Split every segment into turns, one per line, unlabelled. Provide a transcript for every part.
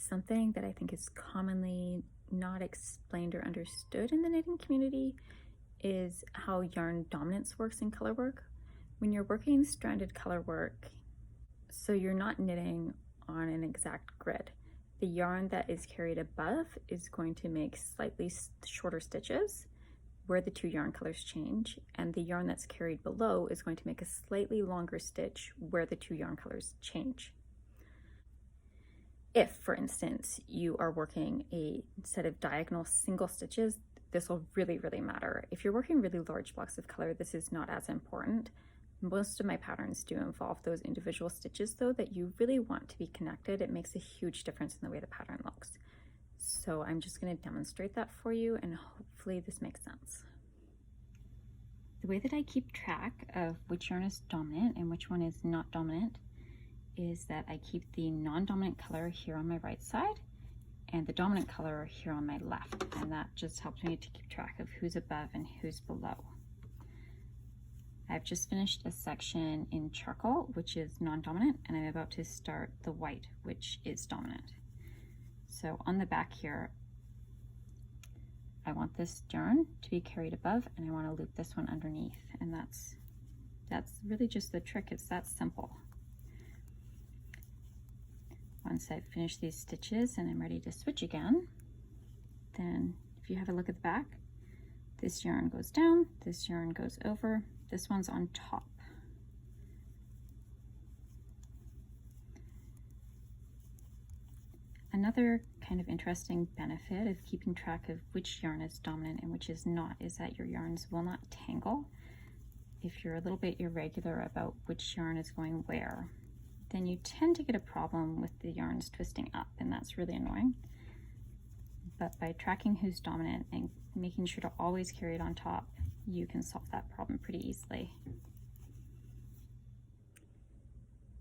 Something that I think is commonly not explained or understood in the knitting community is how yarn dominance works in color work. When you're working stranded color work, so you're not knitting on an exact grid. The yarn that is carried above is going to make slightly shorter stitches where the two yarn colors change, and the yarn that's carried below is going to make a slightly longer stitch where the two yarn colors change. If, for instance, you are working a set of diagonal single stitches, this will really matter. If you're working really large blocks of color, this is not as important. Most of my patterns do involve those individual stitches though that you really want to be connected. It makes a huge difference in the way the pattern looks. So I'm just going to demonstrate that for you, and hopefully this makes sense. The way that I keep track of which yarn is dominant and which one is not dominant is that I keep the non-dominant color here on my right side and the dominant color here on my left, and that just helps me to keep track of who's above and who's below. I've just finished a section in charcoal, which is non-dominant, and I'm about to start the white, which is dominant. So on the back here, I want this yarn to be carried above, and I want to loop this one underneath, and that's really just the trick. It's that simple. Once I've finished these stitches and I'm ready to switch again, then if you have a look at the back, this yarn goes down, this yarn goes over, this one's on top. Another kind of interesting benefit of keeping track of which yarn is dominant and which is not is that your yarns will not tangle. If you're a little bit irregular about which yarn is going where, then you tend to get a problem with the yarns twisting up, and that's really annoying. But by tracking who's dominant and making sure to always carry it on top, you can solve that problem pretty easily.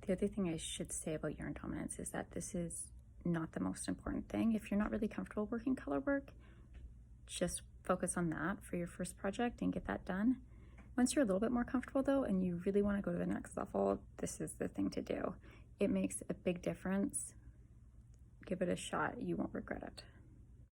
The other thing I should say about yarn dominance is that this is not the most important thing. If you're not really comfortable working color work, just focus on that for your first project and get that done. Once you're a little bit more comfortable though, and you really want to go to the next level, this is the thing to do. It makes a big difference. Give it a shot. You won't regret it.